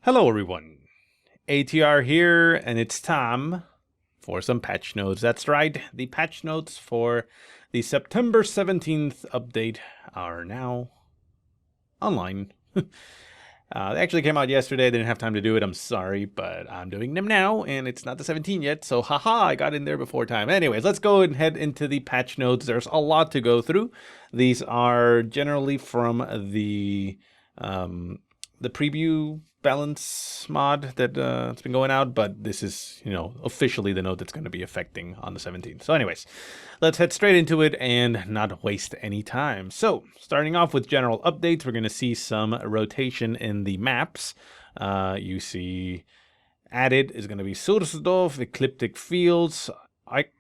Hello everyone, ATR here, and it's time for some patch notes. That's right, the patch notes for the September 17th update are now online. They actually came out yesterday. I didn't have time to do it. I'm sorry, but I'm doing them now, and it's not the 17th yet, so haha, I got in there before time. Anyways, let's go and head into the patch notes. There's a lot to go through. These are generally from the preview balance mod that it's been going out, but this is, officially the note that's going to be affecting on the 17th. So anyways, let's head straight into it and not waste any time. So starting off with general updates, we're going to see some rotation in the maps. You see added is going to be Sursdorf, Ecliptic Fields,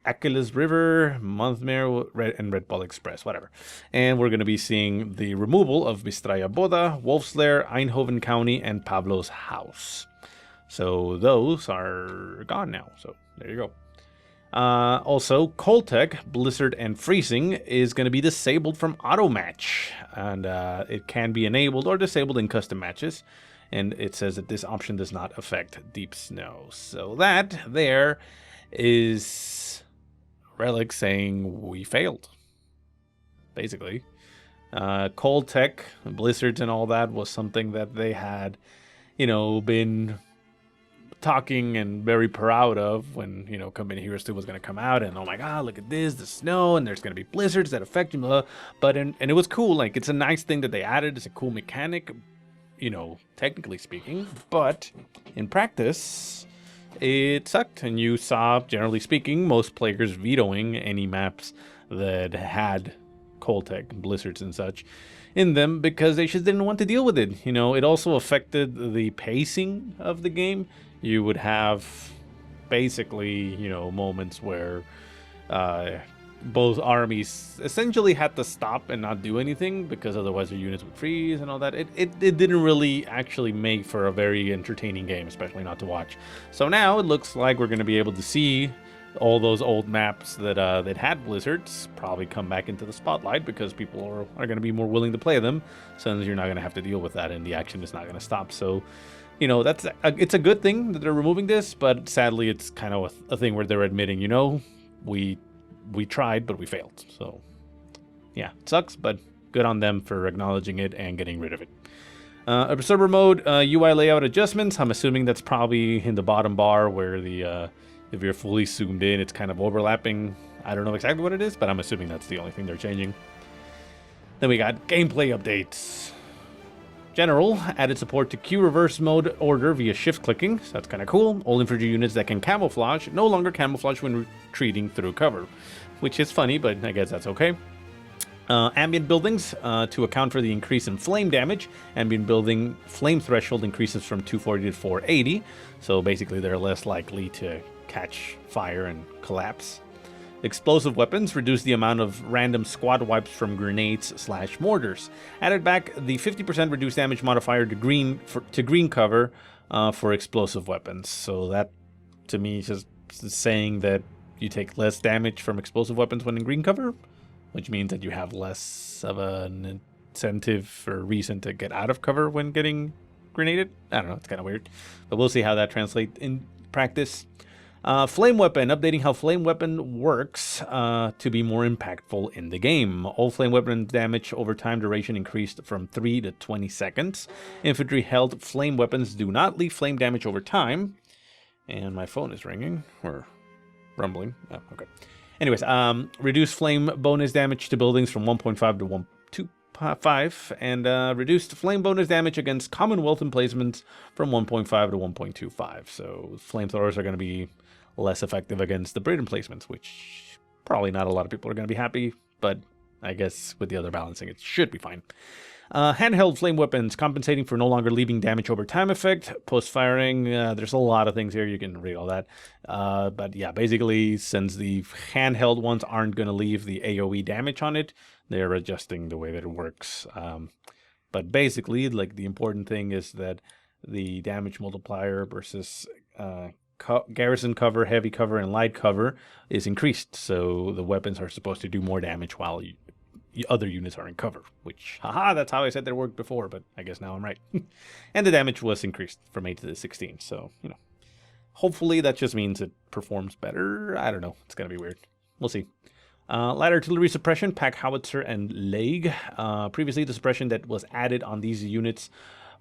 Achilles River, Monthmere, and Red Bull Express, whatever. And we're going to be seeing the removal of Bistraya Boda, Wolf's Lair, Eindhoven County, and Pablo's House. So those are gone now. So there you go. Also, Coltech, Blizzard, and Freezing is going to be disabled from auto match. And it can be enabled or disabled in custom matches. And it says that this option does not affect Deep Snow. So that there is Relic saying we failed, basically. Cold Tech, Blizzards, and all that was something that they had, been talking and very proud of when, Company Heroes 2 was going to come out, and oh my god, look at this, the snow, and there's going to be blizzards that affect you, and it was cool. Like, it's a nice thing that they added. It's a cool mechanic, technically speaking, but in practice it sucked, and you saw, generally speaking, most players vetoing any maps that had Cold Tech, Blizzards, and such in them because they just didn't want to deal with it. It also affected the pacing of the game. You would have basically, moments where both armies essentially had to stop and not do anything because otherwise their units would freeze and all that. It didn't really actually make for a very entertaining game, especially not to watch. So now it looks like we're going to be able to see all those old maps that had blizzards probably come back into the spotlight because people are going to be more willing to play them, since you're not going to have to deal with that and the action is not going to stop. So it's a good thing that they're removing this, but sadly it's kind of a thing where they're admitting, we tried, but we failed. So, yeah, it sucks, but good on them for acknowledging it and getting rid of it. Observer mode, UI layout adjustments. I'm assuming that's probably in the bottom bar where if you're fully zoomed in, it's kind of overlapping. I don't know exactly what it is, but I'm assuming that's the only thing they're changing. Then we got gameplay updates. General added support to Q reverse mode order via shift clicking, so that's kind of cool. All infantry units that can camouflage no longer camouflage when retreating through cover, which is funny, but I guess that's okay. Ambient buildings, to account for the increase in flame damage, ambient building flame threshold increases from 240 to 480, so basically they're less likely to catch fire and collapse. Explosive weapons reduce the amount of random squad wipes from grenades/mortars. Added back the 50% reduced damage modifier to green cover for explosive weapons. So that, to me, is just saying that you take less damage from explosive weapons when in green cover, which means that you have less of an incentive or reason to get out of cover when getting grenaded. I don't know, it's kind of weird, but we'll see how that translates in practice. Flame Weapon, updating how Flame Weapon works to be more impactful in the game. All Flame Weapon damage over time duration increased from 3 to 20 seconds. Infantry held Flame Weapons do not leave flame damage over time. And my phone is ringing, or rumbling. Oh, okay. Anyways, reduced flame bonus damage to buildings from 1.5 to 1.25, and reduced flame bonus damage against Commonwealth emplacements from 1.5 to 1.25. So flamethrowers are going to be less effective against the Brit emplacements, which probably not a lot of people are going to be happy, but I guess with the other balancing, it should be fine. Handheld flame weapons, compensating for no longer leaving damage over time effect. Post-firing, there's a lot of things here. You can read all that. But yeah, basically, since the handheld ones aren't going to leave the AoE damage on it, they're adjusting the way that it works. But basically, like, the important thing is that the damage multiplier versus garrison cover, heavy cover, and light cover is increased. So the weapons are supposed to do more damage while other units are in cover, which, haha, that's how I said that worked before, but I guess now I'm right. And the damage was increased from 8 to 16, so, you know. Hopefully that just means it performs better. I don't know. It's going to be weird. We'll see. Light artillery suppression, pack howitzer, and leg. Previously, the suppression that was added on these units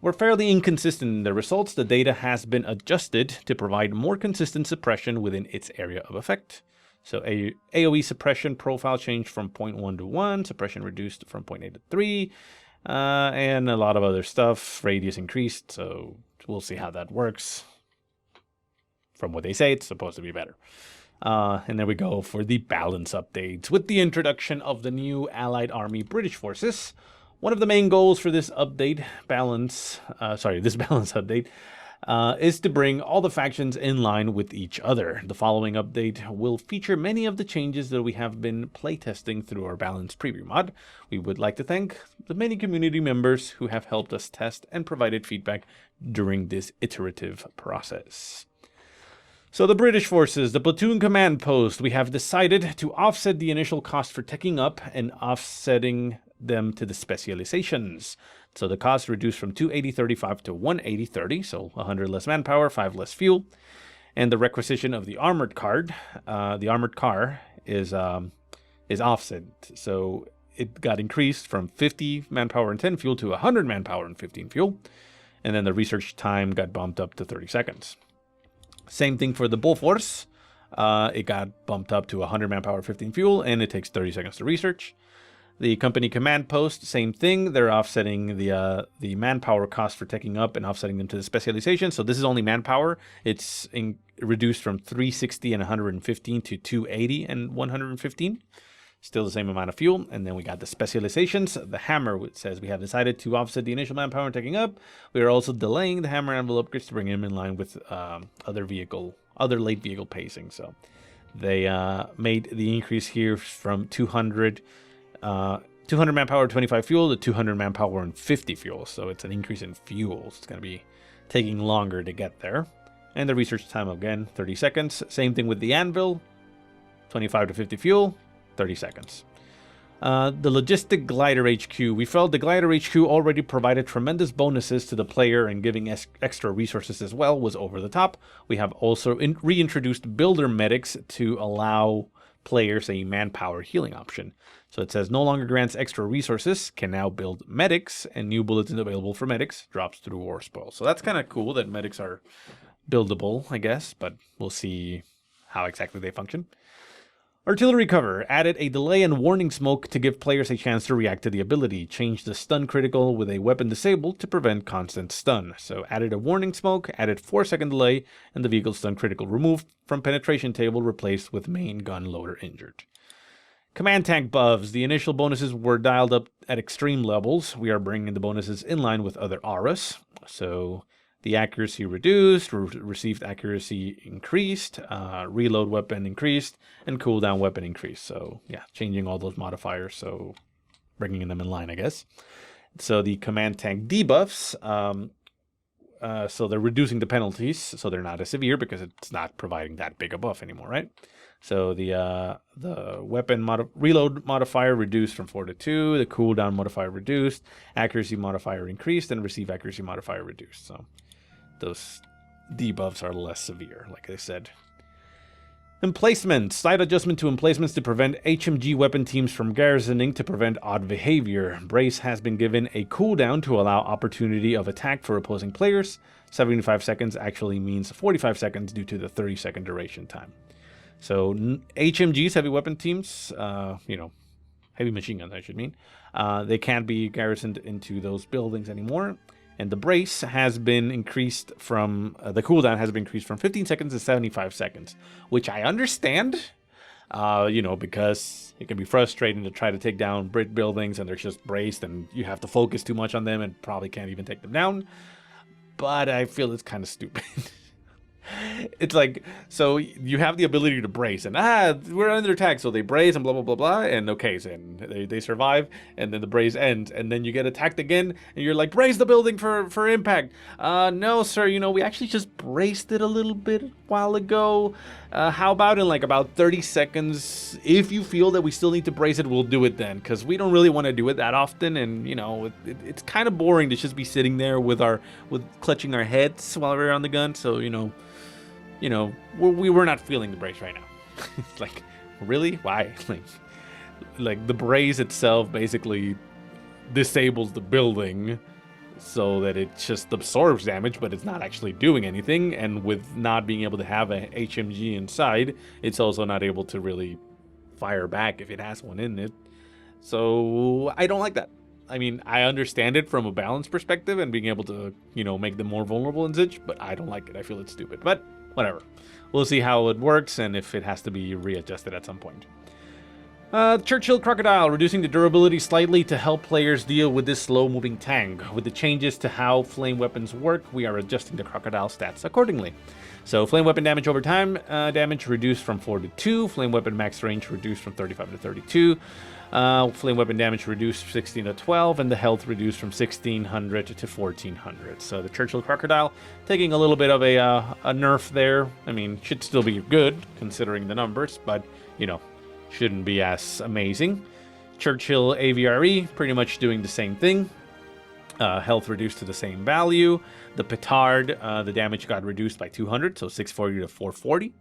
were fairly inconsistent in their results. The data has been adjusted to provide more consistent suppression within its area of effect. So AoE suppression profile changed from 0.1 to 1, suppression reduced from 0.8 to 3, and a lot of other stuff. Radius increased, so we'll see how that works. From what they say, it's supposed to be better. And there we go for the balance updates. With the introduction of the new Allied Army British forces, one of the main goals for this balance update, is to bring all the factions in line with each other. The following update will feature many of the changes that we have been playtesting through our balance preview mod. We would like to thank the many community members who have helped us test and provided feedback during this iterative process. So the British forces, the platoon command post, we have decided to offset the initial cost for teching up and offsetting them to the specializations. So the cost reduced from 280.35 to 180.30, so 100 less manpower, 5 less fuel. And the requisition of the armored car is offset. So it got increased from 50 manpower and 10 fuel to 100 manpower and 15 fuel. And then the research time got bumped up to 30 seconds. Same thing for the Bofors. It got bumped up to 100 manpower, 15 fuel, and it takes 30 seconds to research. The company command post, same thing. They're offsetting the manpower cost for taking up and offsetting them to the specialization. So this is only manpower. It's reduced from 360 and 115 to 280 and 115. Still the same amount of fuel. And then we got the specializations. The hammer, which says we have decided to offset the initial manpower and taking up. We are also delaying the hammer anvil upgrades to bring him in line with other late vehicle pacing. So they made the increase here from 200 manpower, 25 fuel to 200 manpower and 50 fuel. So it's an increase in fuel. So it's going to be taking longer to get there. And the research time again, 30 seconds. Same thing with the anvil, 25 to 50 fuel. 30 seconds. The Logistic Glider HQ. We felt the Glider HQ already provided tremendous bonuses to the player, and giving extra resources as well was over the top. We have also reintroduced Builder Medics to allow players a manpower healing option. So it says no longer grants extra resources, can now build medics, and new bulletins available for medics drops through War Spoil. So that's kind of cool that medics are buildable, I guess, but we'll see how exactly they function. Artillery cover added a delay and warning smoke to give players a chance to react to the ability. Changed the stun critical with a weapon disabled to prevent constant stun. So added a warning smoke, added 4-second delay, and the vehicle stun critical removed from penetration table, replaced with main gun loader injured. Command tank buffs. The initial bonuses were dialed up at extreme levels. We are bringing the bonuses in line with other auras. So the accuracy reduced, received accuracy increased, reload weapon increased, and cooldown weapon increased. So yeah, changing all those modifiers, so bringing them in line, I guess. So the command tank debuffs, so they're reducing the penalties, so they're not as severe because it's not providing that big a buff anymore, right? So the weapon reload modifier reduced from 4 to 2, the cooldown modifier reduced, accuracy modifier increased, and receive accuracy modifier reduced. So those debuffs are less severe, like I said. Emplacement. Slight adjustment to emplacements to prevent HMG weapon teams from garrisoning to prevent odd behavior. Brace has been given a cooldown to allow opportunity of attack for opposing players. 75 seconds actually means 45 seconds due to the 30-second duration time. So HMGs, heavy weapon teams, heavy machine guns, I should mean, they can't be garrisoned into those buildings anymore. And the brace has been increased from, the cooldown has been increased from 15 seconds to 75 seconds, which I understand, because it can be frustrating to try to take down Brit buildings and they're just braced and you have to focus too much on them and probably can't even take them down. But I feel it's kind of stupid. It's like, so you have the ability to brace, and we're under attack, so they brace and blah blah blah blah, and okay, so they survive, and then the brace ends, and then you get attacked again, and you're like, brace the building for impact. No, sir, we actually just braced it a little bit a while ago. How about in like about 30 seconds? If you feel that we still need to brace it, we'll do it then, because we don't really want to do it that often, and it's kind of boring to just be sitting there with clutching our heads while we're on the gun. So we were not feeling the brace right now. It's like, really? Why? Like the brace itself basically disables the building so that it just absorbs damage, but it's not actually doing anything. And with not being able to have a HMG inside, it's also not able to really fire back if it has one in it. So I don't like that. I mean, I understand it from a balance perspective and being able to, make them more vulnerable in Zich, but I don't like it. I feel it's stupid, but whatever. We'll see how it works and if it has to be readjusted at some point. Churchill Crocodile, reducing the durability slightly to help players deal with this slow-moving tank. With the changes to how flame weapons work, we are adjusting the Crocodile stats accordingly. So, flame weapon damage over time, damage reduced from 4 to 2. Flame weapon max range reduced from 35 to 32. Flame weapon damage reduced 16 to 12, and the health reduced from 1600 to 1400. So the Churchill Crocodile taking a little bit of a nerf there. I mean, should still be good considering the numbers, but shouldn't be as amazing. Churchill AVRE pretty much doing the same thing. Health reduced to the same value. The Petard, the damage got reduced by 200, so 640 to 440.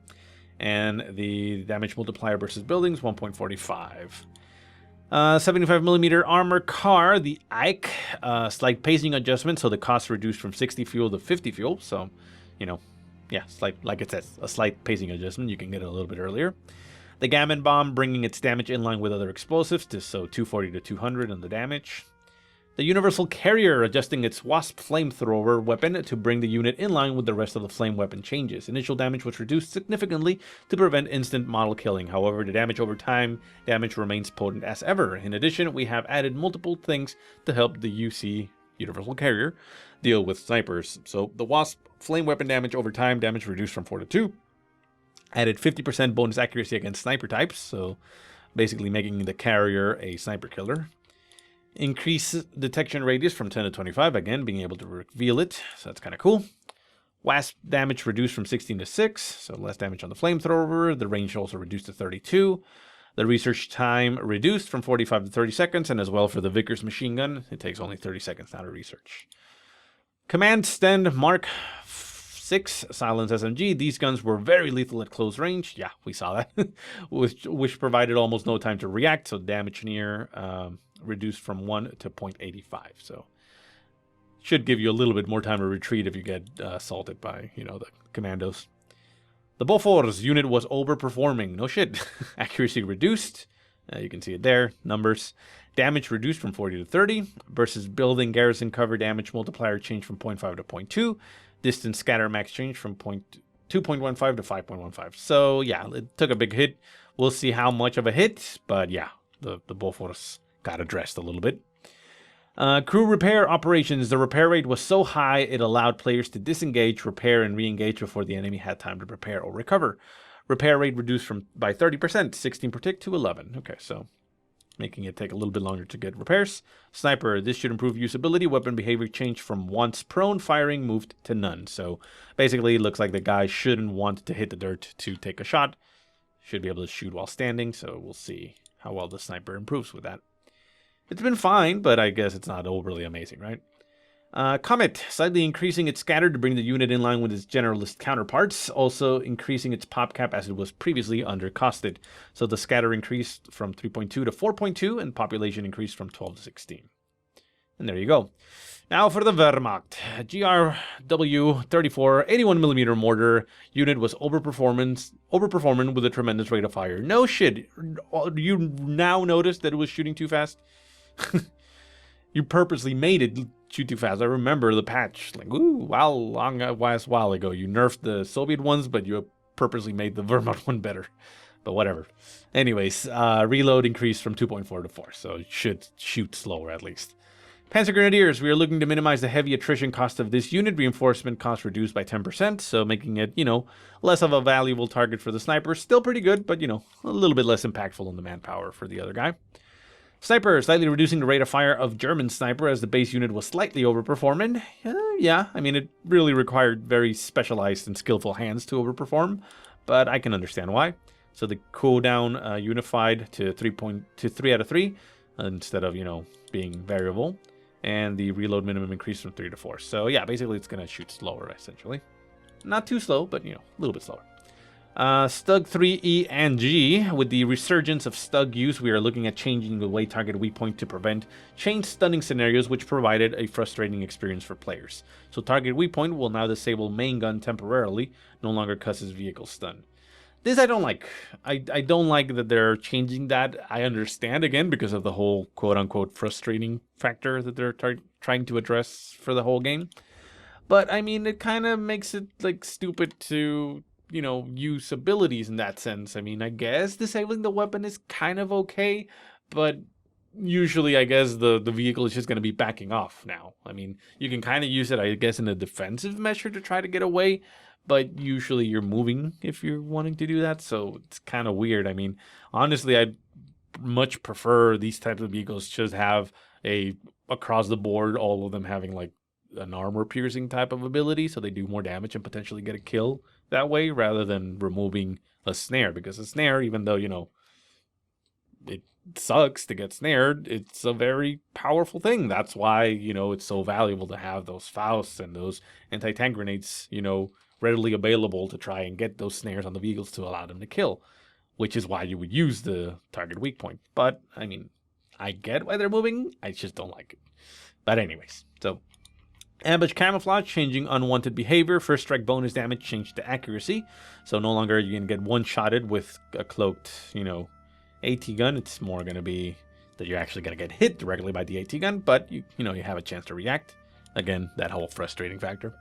And the damage multiplier versus buildings, 1.45. 75mm armor car, the Ike, slight pacing adjustment, so the cost reduced from 60 fuel to 50 fuel. So, like it says, a slight pacing adjustment. You can get it a little bit earlier. The Gammon Bomb bringing its damage in line with other explosives, so 240 to 200 on the damage. The Universal Carrier adjusting its Wasp flamethrower weapon to bring the unit in line with the rest of the flame weapon changes. Initial damage was reduced significantly to prevent instant model killing. However, the damage over time remains potent as ever. In addition, we have added multiple things to help the UC Universal Carrier deal with snipers. So the Wasp flame weapon damage over time reduced from 4 to 2. Added 50% bonus accuracy against sniper types, so basically making the carrier a sniper killer. Increase detection radius from 10 to 25, again, being able to reveal it, so that's kind of cool. Wasp damage reduced from 16 to 6, so less damage on the flamethrower. The range also reduced to 32. The research time reduced from 45 to 30 seconds, and as well for the Vickers machine gun, it takes only 30 seconds now to research. Command Stand Mark 6 Silence SMG. These guns were very lethal at close range. Yeah, we saw that. which provided almost no time to react, so damage near reduced from 1 to 0.85. So should give you a little bit more time to retreat if you get assaulted by, the commandos. The Bofors unit was overperforming. No shit. Accuracy reduced. You can see it there. Numbers. Damage reduced from 40 to 30 versus building garrison cover damage multiplier changed from 0.5 to 0.2. Distance scatter max change from 2.15 to 5.15. So yeah, it took a big hit. We'll see how much of a hit, but yeah, the Bofors got addressed a little bit. Crew repair operations. The repair rate was so high it allowed players to disengage, repair, and re-engage before the enemy had time to prepare or recover. Repair rate reduced by 30%, 16 per tick to 11. Okay, so making it take a little bit longer to get repairs. Sniper, this should improve usability. Weapon behavior changed from once prone firing moved to none. So basically it looks like the guy shouldn't want to hit the dirt to take a shot. Should be able to shoot while standing, so we'll see how well the sniper improves with that. It's been fine, but I guess it's not overly amazing, right? Comet, slightly increasing its scatter to bring the unit in line with its generalist counterparts, also increasing its pop cap as it was previously undercosted. So the scatter increased from 3.2 to 4.2, and population increased from 12 to 16. And there you go. Now for the Wehrmacht. GRW 34 81mm mortar unit was overperforming with a tremendous rate of fire. No shit. You now notice that it was shooting too fast? You purposely made it shoot too fast. I remember the patch. Like, ooh, while ago. You nerfed the Soviet ones, but you purposely made the Wehrmacht one better. But whatever. Anyways, reload increased from 2.4 to 4, so it should shoot slower at least. Panzer Grenadiers, we are looking to minimize the heavy attrition cost of this unit. Reinforcement cost reduced by 10%, so making it, less of a valuable target for the sniper. Still pretty good, but, a little bit less impactful on the manpower for the other guy. Sniper, slightly reducing the rate of fire of German Sniper as the base unit was slightly overperforming. Yeah, I mean, it really required very specialized and skillful hands to overperform, but I can understand why. So the cooldown unified to 3 out of 3 instead of, being variable. And the reload minimum increased from 3 to 4. So yeah, basically it's going to shoot slower, essentially. Not too slow, but, a little bit slower. Stug 3E and G. With the resurgence of Stug use, we are looking at changing the way target weak point to prevent chain stunning scenarios, which provided a frustrating experience for players. So target weak point will now disable main gun temporarily, no longer causes vehicle stun. This I don't like. I don't like that they're changing that. I understand, again, because of the whole quote-unquote frustrating factor that they're trying to address for the whole game. But, I mean, it kind of makes it, stupid to, use abilities in that sense. I mean, I guess disabling the weapon is kind of okay, but usually, I guess, the vehicle is just going to be backing off now. I mean, you can kind of use it, I guess, in a defensive measure to try to get away, but usually you're moving if you're wanting to do that, so it's kind of weird. I mean, honestly, I'd much prefer these types of vehicles just have across the board, all of them having, an armor-piercing type of ability, so they do more damage and potentially get a kill that way, rather than removing a snare, because a snare, even though, it sucks to get snared, it's a very powerful thing. That's why, it's so valuable to have those Fausts and those anti-tank grenades, readily available to try and get those snares on the vehicles to allow them to kill, which is why you would use the target weak point. But, I mean, I get why they're moving, I just don't like it. But anyways, so ambush camouflage, changing unwanted behavior. First strike bonus damage changed to accuracy, so no longer you can get one-shotted with a cloaked, AT gun. It's more going to be that you're actually going to get hit directly by the AT gun, but you have a chance to react. Again, that whole frustrating factor.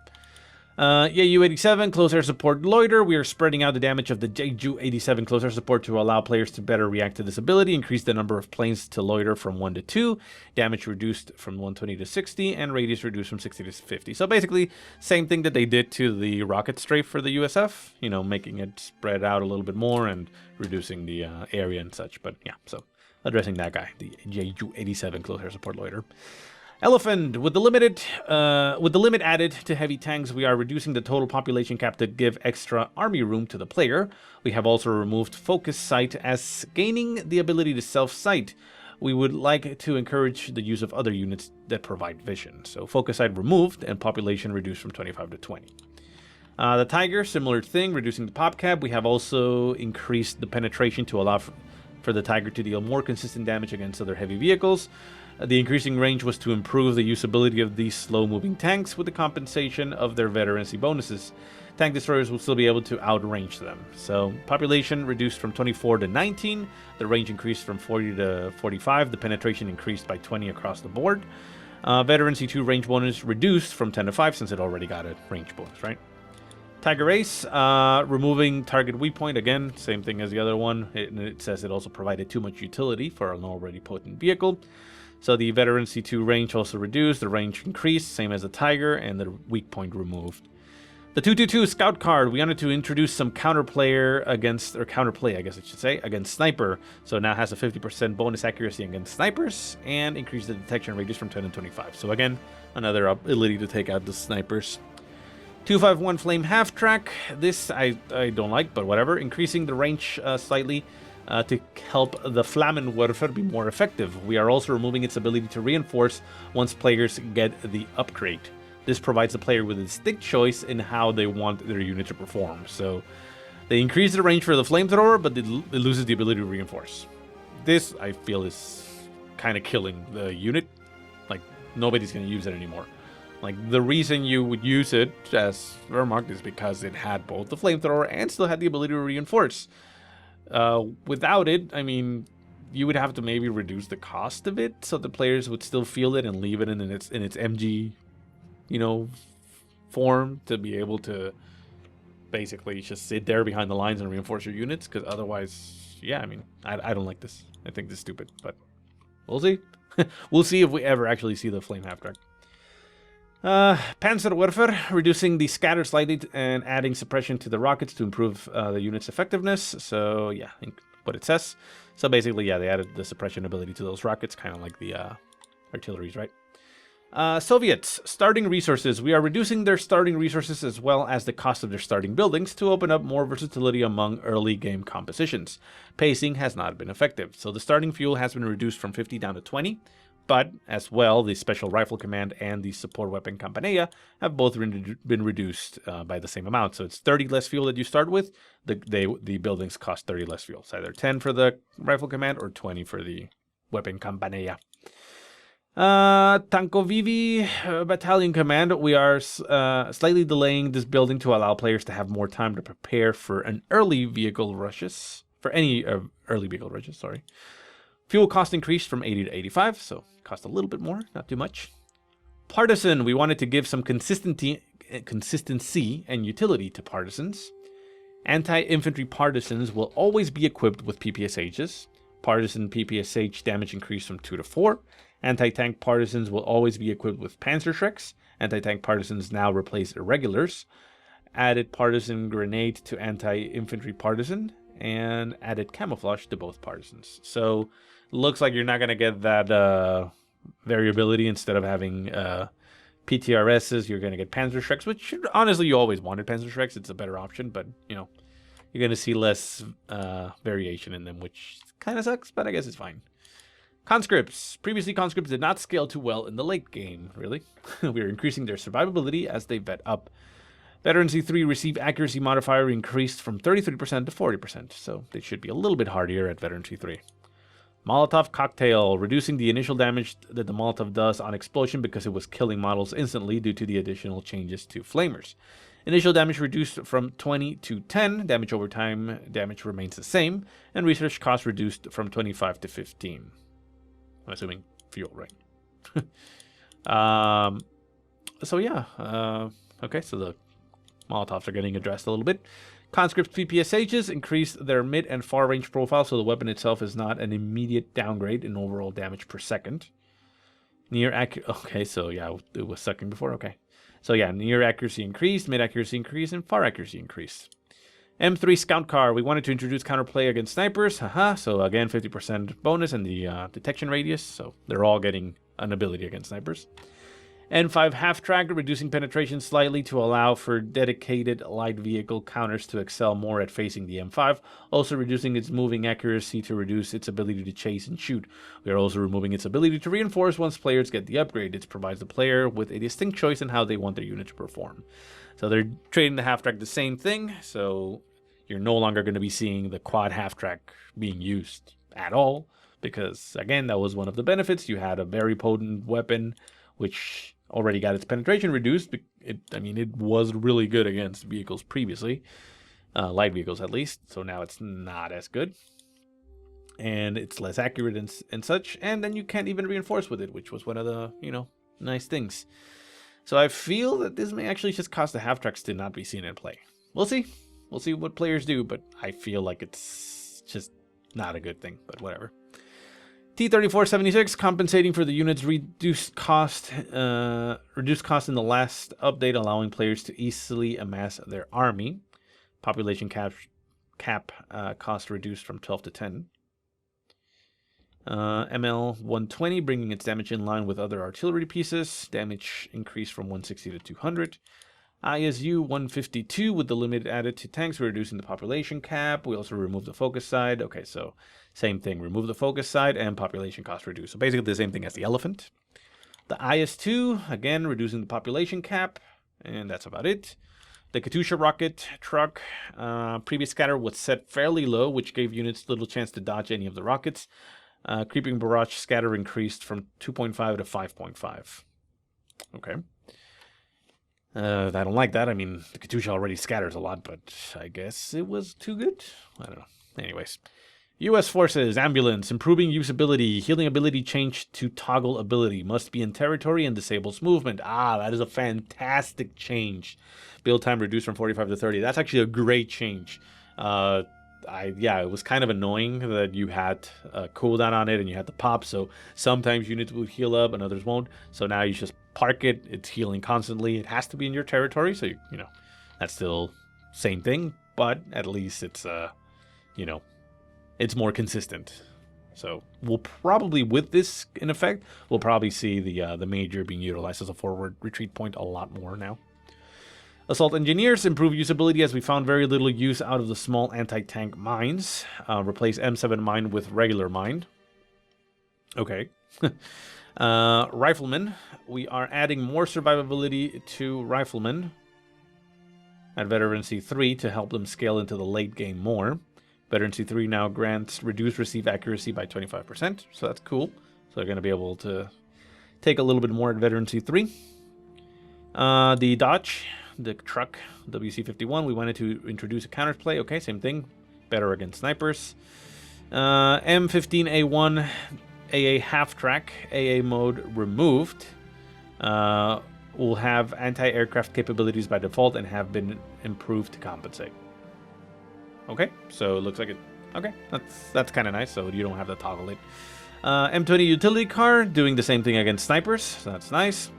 U-87, close air support loiter. We are spreading out the damage of the Jeju-87 close air support to allow players to better react to this ability. Increase the number of planes to loiter from 1 to 2. Damage reduced from 120 to 60, and radius reduced from 60 to 50. So basically, same thing that they did to the rocket strafe for the USF. Making it spread out a little bit more and reducing the area and such. But yeah, so addressing that guy, the Jeju-87 close air support loiter. Elephant, with the limit added to heavy tanks, we are reducing the total population cap to give extra army room to the player. We have also removed focus sight as gaining the ability to self-sight. We would like to encourage the use of other units that provide vision. So focus sight removed and population reduced from 25 to 20. The Tiger, similar thing, reducing the pop cap. We have also increased the penetration to allow for the Tiger to deal more consistent damage against other heavy vehicles. The increasing range was to improve the usability of these slow-moving tanks with the compensation of their veterancy bonuses. Tank destroyers will still be able to outrange them. So, population reduced from 24 to 19, the range increased from 40 to 45, the penetration increased by 20 across the board. Veterancy 2 range bonus reduced from 10 to 5 since it already got a range bonus, right? Tiger Ace, removing target weak point, again, same thing as the other one. It says it also provided too much utility for an already potent vehicle. So the Veterancy 2 range also reduced, the range increased, same as the Tiger, and the weak point removed. The 222 Scout card, we wanted to introduce some counterplay, I guess I should say, against Sniper. So it now has a 50% bonus accuracy against snipers, and increase the detection radius from 10 to 25. So again, another ability to take out the snipers. 251 Flame Half Track, this I don't like, but whatever. Increasing the range slightly. To help the Flammenwerfer be more effective. We are also removing its ability to reinforce once players get the upgrade. This provides the player with a distinct choice in how they want their unit to perform. So they increase the range for the flamethrower, but it loses the ability to reinforce. This, I feel, is kind of killing the unit. Like, nobody's going to use it anymore. Like, the reason you would use it as Wehrmacht is because it had both the flamethrower and still had the ability to reinforce. Without it, I mean, you would have to maybe reduce the cost of it so the players would still feel it and leave it in its MG, form to be able to basically just sit there behind the lines and reinforce your units. Because otherwise, yeah, I mean, I don't like this. I think this is stupid, but we'll see. We'll see if we ever actually see the flame half-track. Panzerwerfer, reducing the scatter slightly and adding suppression to the rockets to improve the unit's effectiveness. So yeah, I think what it says. So basically, yeah, they added the suppression ability to those rockets, kind of like the artilleries, right? Soviets, starting resources. We are reducing their starting resources as well as the cost of their starting buildings to open up more versatility among early game compositions. Pacing has not been effective, so the starting fuel has been reduced from 50 down to 20, but as well, the Special Rifle Command and the Support Weapon Campanella have both been reduced by the same amount. So it's 30 less fuel that you start with. The buildings cost 30 less fuel. It's either 10 for the Rifle Command or 20 for the Weapon Campanella. Tankovivi Battalion Command. We are slightly delaying this building to allow players to have more time to prepare for an early vehicle rushes. For any early vehicle rushes, sorry. Fuel cost increased from 80 to 85, so cost a little bit more, not too much. Partisan, we wanted to give some consistency and utility to partisans. Anti-infantry partisans will always be equipped with PPSHs. Partisan PPSH damage increased from 2 to 4. Anti-tank partisans will always be equipped with Panzerschrecks. Anti-tank partisans now replace irregulars. Added partisan grenade to anti-infantry partisan. And added camouflage to both partisans. So looks like you're not going to get that variability. Instead of having PTRSs, you're going to get Panzerschrecks, which honestly you always wanted Panzerschrecks. It's a better option, but you know, you're going to see less variation in them, which kind of sucks, but I guess it's fine. Conscripts. Previously, conscripts did not scale too well in the late game, really. We are increasing their survivability as they vet up. Veteran C3 receive accuracy modifier increased from 33% to 40%, so they should be a little bit hardier at Veteran C3. Molotov Cocktail, reducing the initial damage that the Molotov does on explosion because it was killing models instantly due to the additional changes to flamers. Initial damage reduced from 20 to 10, damage over time, damage remains the same, and research cost reduced from 25 to 15. I'm assuming fuel, right? So yeah, okay, so the Molotovs are getting addressed a little bit. Conscripts PPSHs increase their mid and far range profile, so the weapon itself is not an immediate downgrade in overall damage per second. Near accuracy, okay, so yeah, it was sucking before, okay. So yeah, near accuracy increased, mid accuracy increased, and far accuracy increased. M3 Scout Car, we wanted to introduce counterplay against snipers, haha, so again 50% bonus and the detection radius, so they're all getting an ability against snipers. N5 half-track, reducing penetration slightly to allow for dedicated light vehicle counters to excel more at facing the M5, also reducing its moving accuracy to reduce its ability to chase and shoot. We are also removing its ability to reinforce once players get the upgrade. It provides the player with a distinct choice in how they want their unit to perform. So they're trading the half-track the same thing, so you're no longer going to be seeing the quad half-track being used at all, because, again, that was one of the benefits. You had a very potent weapon, which already got its penetration reduced. I mean, it was really good against vehicles previously, light vehicles at least. So now it's not as good, and it's less accurate and such. And then you can't even reinforce with it, which was one of the nice things. So I feel that this may actually just cause the half tracks to not be seen in play. We'll see. We'll see what players do, but I feel like it's just not a good thing. But whatever. T-3476 compensating for the unit's reduced cost in the last update, allowing players to easily amass their army. Population cap cost reduced from 12 to 10. ML 120 bringing its damage in line with other artillery pieces. Damage increased from 160 to 200. ISU 152 with the limit added to tanks, we're reducing the population cap. We also removed the focus side. Okay, so same thing. Remove the focus side and population cost reduced. So basically the same thing as the elephant. The IS-2, again, reducing the population cap. And that's about it. The Katyusha rocket truck. Previous scatter was set fairly low, which gave units little chance to dodge any of the rockets. Creeping barrage scatter increased from 2.5 to 5.5. Okay. I don't like that. I mean, the Katyusha already scatters a lot, but I guess it was too good. I don't know. Anyways. U.S. Forces, Ambulance, improving usability, healing ability changed to toggle ability, must be in territory and disables movement. Ah, that is a fantastic change. Build time reduced from 45 to 30. That's actually a great change. yeah, it was kind of annoying that you had a cooldown on it and you had to pop. So sometimes units would heal up and others won't. So now you just park it. It's healing constantly. It has to be in your territory. So, you know, that's still same thing. But at least it's, you know, it's more consistent. So we'll probably, with this in effect, we'll probably see the major being utilized as a forward retreat point a lot more now. Assault Engineers improve usability as we found very little use out of the small anti-tank mines. Replace M7 mine with regular mine. Okay. Riflemen. We are adding more survivability to Riflemen at Veterancy 3 to help them scale into the late game more. Veterancy 3 now grants reduced receive accuracy by 25%, so that's cool. So they're going to be able to take a little bit more at Veterancy 3. The Dodge. The truck, WC-51, we wanted to introduce a counterplay. Okay, same thing. Better against snipers. M15A1 AA half-track, AA mode removed. Will have anti-aircraft capabilities by default and have been improved to compensate. Okay, so it looks like it... Okay, that's kind of nice, so you don't have to toggle it. M20 utility car, doing the same thing against snipers, so that's nice.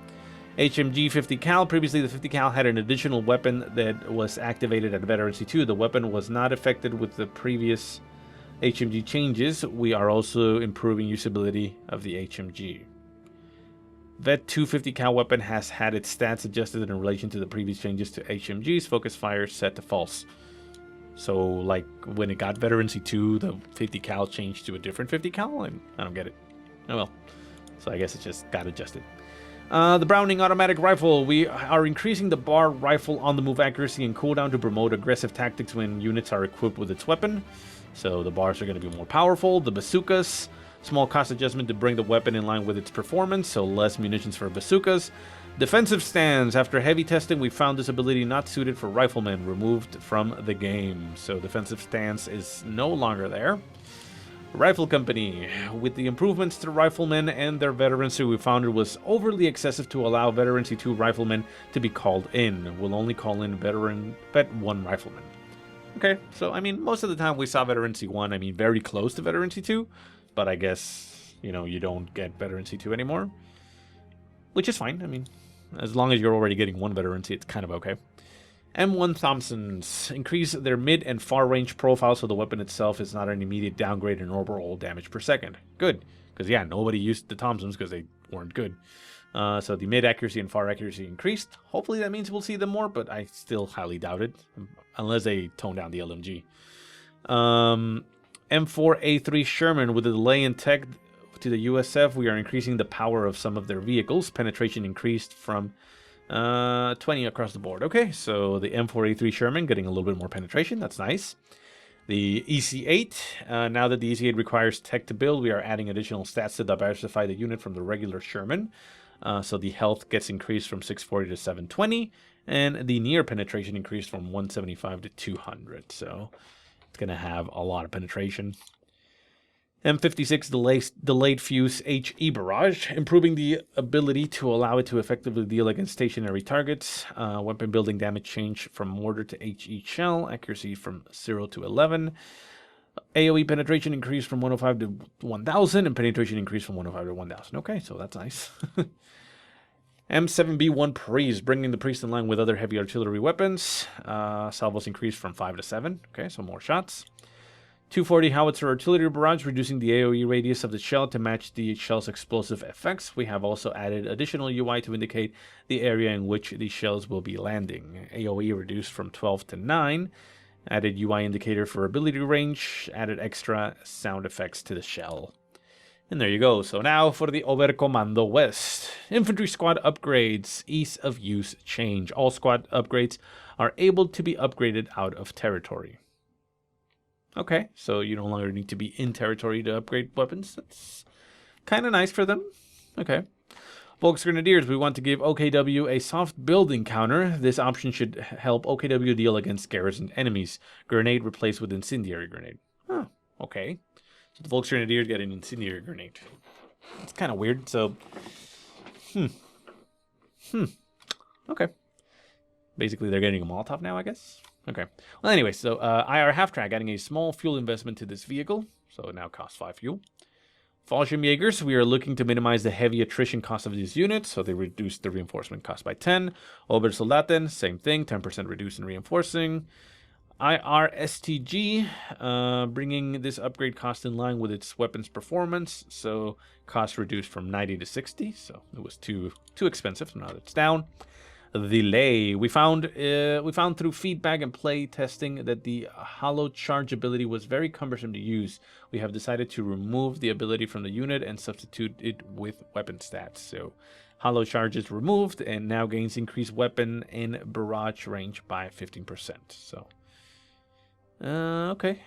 HMG 50 cal. Previously, the 50 cal had an additional weapon that was activated at Veterancy 2. The weapon was not affected with the previous HMG changes. We are also improving usability of the HMG. Vet 250 cal weapon has had its stats adjusted in relation to the previous changes to HMGs. Focus fire set to false. So, like, when it got Veterancy 2, the 50 cal changed to a different 50 cal? I don't get it. Oh well. So I guess it just got adjusted. The Browning automatic rifle. We are increasing the bar rifle on the move accuracy and cooldown to promote aggressive tactics when units are equipped with its weapon. So the bars are going to be more powerful. The bazookas. Small cost adjustment to bring the weapon in line with its performance, so less munitions for bazookas. Defensive stance. After heavy testing, we found this ability not suited for riflemen, removed from the game. So defensive stance is no longer there. Rifle Company. With the improvements to riflemen and their veterancy, we found it was overly excessive to allow Veterancy 2 riflemen to be called in. We'll only call in Vet 1 rifleman. Okay, so I mean, most of the time we saw Veterancy 1, I mean, very close to Veterancy 2, but I guess, you know, you don't get Veterancy 2 anymore, which is fine. I mean, as long as you're already getting one Veterancy, it's kind of okay. M1 Thompsons increase their mid and far range profile so the weapon itself is not an immediate downgrade in overall damage per second. Good, because yeah, nobody used the Thompsons because they weren't good. So the mid accuracy and far accuracy increased. Hopefully that means we'll see them more, but I still highly doubt it, unless they tone down the LMG. M4A3 Sherman, with a delay in tech to the USF, we are increasing the power of some of their vehicles. Penetration increased from 20 across the board. Okay, so the M4A3 Sherman getting a little bit more penetration. That's nice. The EC8, now that the EC8 requires tech to build, we are adding additional stats to diversify the unit from the regular Sherman. So the health gets increased from 640 to 720, and the near penetration increased from 175 to 200. So it's going to have a lot of penetration. M56 delayed fuse HE barrage, improving the ability to allow it to effectively deal against stationary targets. Weapon building damage change from mortar to HE shell, accuracy from 0 to 11. AoE penetration increased from 105 to 1000, and penetration increased from 105 to 1000. Okay, so that's nice. M7B1 Priest, bringing the Priest in line with other heavy artillery weapons. Salvos increased from 5 to 7. Okay, so more shots. 240 howitzer artillery barrage, reducing the AoE radius of the shell to match the shell's explosive effects. We have also added additional UI to indicate the area in which the shells will be landing. AoE reduced from 12 to 9. Added UI indicator for ability range. Added extra sound effects to the shell. And there you go. So now for the Oberkommando West. Infantry squad upgrades. Ease of use change. All squad upgrades are able to be upgraded out of territory. Okay, so you no longer need to be in territory to upgrade weapons. That's kind of nice for them. Okay. Volksgrenadiers, we want to give OKW a soft building counter. This option should help OKW deal against garrison enemies. Grenade replaced with incendiary grenade. Oh, okay. So the Volksgrenadiers get an incendiary grenade. It's kind of weird, so... Okay. Basically, they're getting a Molotov now, I guess. Okay. Well, anyway, so IR half-track adding a small fuel investment to this vehicle. So it now costs 5 fuel. Fallschirmjägers, we are looking to minimize the heavy attrition cost of these units, so they reduced the reinforcement cost by 10. Obersoldaten, same thing, 10% reduce in reinforcing. IRSTG, bringing this upgrade cost in line with its weapons performance, so cost reduced from 90 to 60, so it was too expensive, so now it's down. Delay. We found through feedback and play testing that the hollow charge ability was very cumbersome to use. We have decided to remove the ability from the unit and substitute it with weapon stats. So hollow charge is removed and now gains increased weapon and barrage range by 15%. So okay.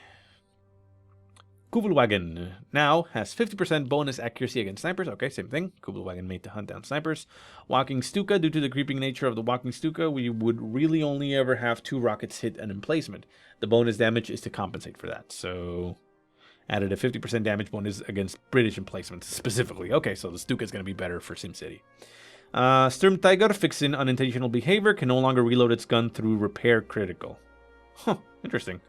Kubelwagen now has 50% bonus accuracy against snipers. Okay, same thing. Kubelwagen made to hunt down snipers. Walking Stuka. Due to the creeping nature of the Walking Stuka, we would really only ever have 2 rockets hit an emplacement. The bonus damage is to compensate for that. So added a 50% damage bonus against British emplacements specifically. Okay, so the Stuka is going to be better for SimCity. Sturmtiger, fixing unintentional behavior, can no longer reload its gun through repair critical. Huh, interesting.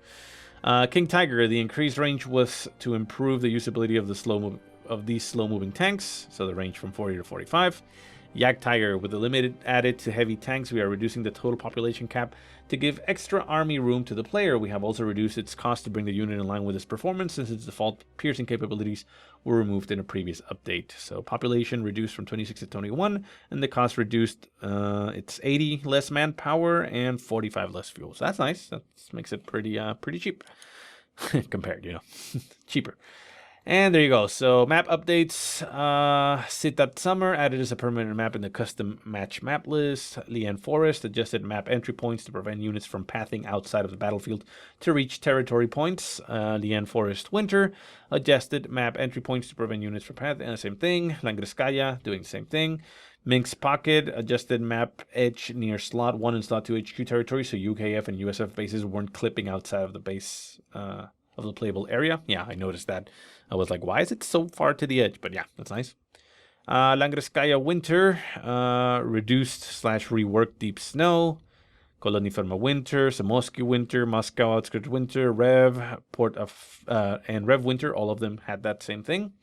King Tiger, the increased range was to improve the usability of these slow-moving tanks, so the range from 40 to 45. Yak Tiger, with the limit added to heavy tanks, we are reducing the total population cap to give extra army room to the player. We have also reduced its cost to bring the unit in line with its performance, since its default piercing capabilities were removed in a previous update. So population reduced from 26 to 21, and the cost reduced. It's 80 less manpower and 45 less fuel. So that's nice. That makes it pretty cheap compared, cheaper. And there you go. So map updates. Sept Summer added as a permanent map in the custom match map list. Lian Forest adjusted map entry points to prevent units from pathing outside of the battlefield to reach territory points. Lian Forest Winter adjusted map entry points to prevent units from pathing. Same thing. Langriskaya doing the same thing. Minx Pocket adjusted map edge near slot 1 and slot 2 HQ territory, so UKF and USF bases weren't clipping outside of the base of the playable area. Yeah, I noticed that. I was like, why is it so far to the edge? But yeah, that's nice. Langriskaya Winter, reduced/reworked Deep Snow. Koloniferma Winter, Samoski Winter, Moscow Outskirts Winter, Rev, Port of, and Rev Winter, all of them had that same thing.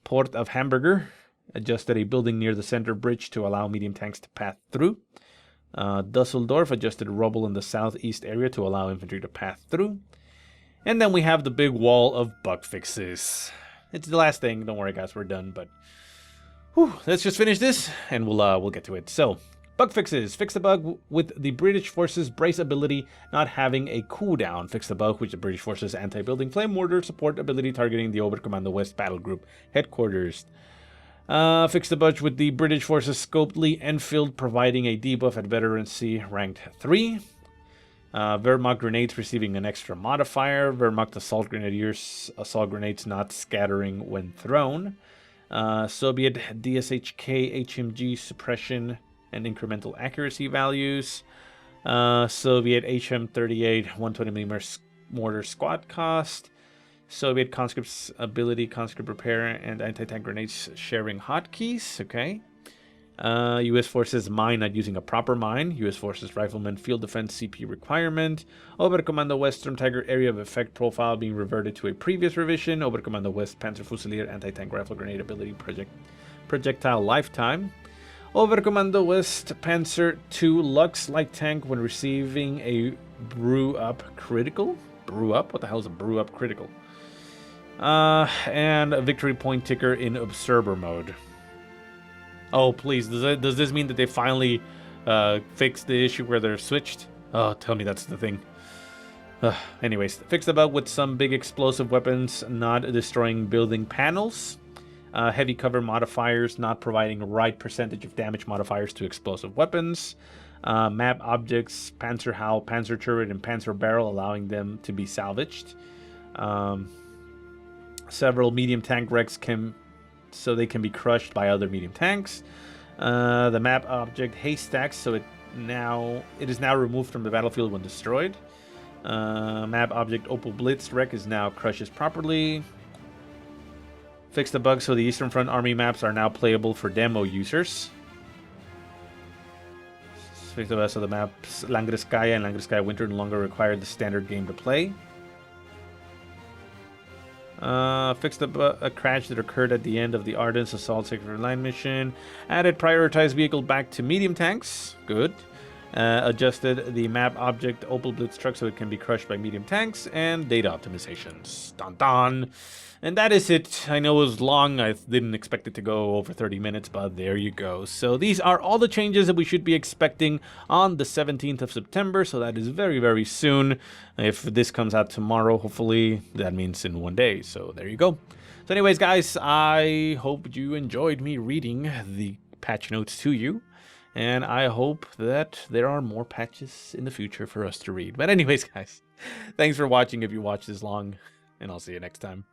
Port of Hamburger adjusted a building near the center bridge to allow medium tanks to pass through. Dusseldorf adjusted rubble in the southeast area to allow infantry to pass through. And then we have the big wall of bug fixes. It's the last thing. Don't worry, guys. We're done. But let's just finish this, and we'll get to it. So, bug fixes. Fix the bug with the British Forces Brace ability not having a cooldown. Fix the bug with the British Forces Anti-Building Flame Mortar support ability targeting the Oberkommando West Battle Group headquarters. Fix the bug with the British Forces Scoped Lee Enfield providing a debuff at Veterancy ranked 3. Wehrmacht grenades receiving an extra modifier. Wehrmacht assault grenadiers, assault grenades not scattering when thrown. Soviet DSHK HMG suppression and incremental accuracy values. Soviet HM38 120mm mortar squad cost. Soviet conscript's ability, conscript repair, and anti-tank grenades sharing hotkeys. Okay. U.S. Forces mine not using a proper mine. U.S. Forces Rifleman Field Defense CP requirement. Oberkommando West Sturmtiger area of effect profile being reverted to a previous revision. Oberkommando West Panzerfusilier anti-tank rifle grenade ability projectile lifetime. Oberkommando West Panzer II Lux light tank when receiving a brew up critical. Brew up? What the hell is a brew up critical? And a victory point ticker in observer mode. Oh, please. Does this mean that they finally fixed the issue where they're switched? Oh, tell me that's the thing. Anyways, fix the bug with some big explosive weapons not destroying building panels. Heavy cover modifiers not providing right percentage of damage modifiers to explosive weapons. Map objects, Panzer Howl, Panzer Turret, and Panzer Barrel allowing them to be salvaged. Several medium tank wrecks so they can be crushed by other medium tanks. The map object Haystacks, so it is now removed from the battlefield when destroyed. Map object Opel Blitz wreck is now crushes properly. Fix the bug so the Eastern Front Army maps are now playable for demo users. Fix the rest of the maps. Langriskaya and Langriskaya Winter no longer require the standard game to play. Fixed a crash that occurred at the end of the Ardens Assault Sector Line mission. Added prioritized vehicle back to medium tanks. Good. Adjusted the map object Opal Blitz truck so it can be crushed by medium tanks. And data optimizations. Dun dun. And that is it. I know it was long. I didn't expect it to go over 30 minutes, but there you go. So these are all the changes that we should be expecting on the 17th of September. So that is very, very soon. If this comes out tomorrow, hopefully that means in 1 day. So there you go. So anyways, guys, I hope you enjoyed me reading the patch notes to you. And I hope that there are more patches in the future for us to read. But anyways, guys, thanks for watching if you watched this long. And I'll see you next time.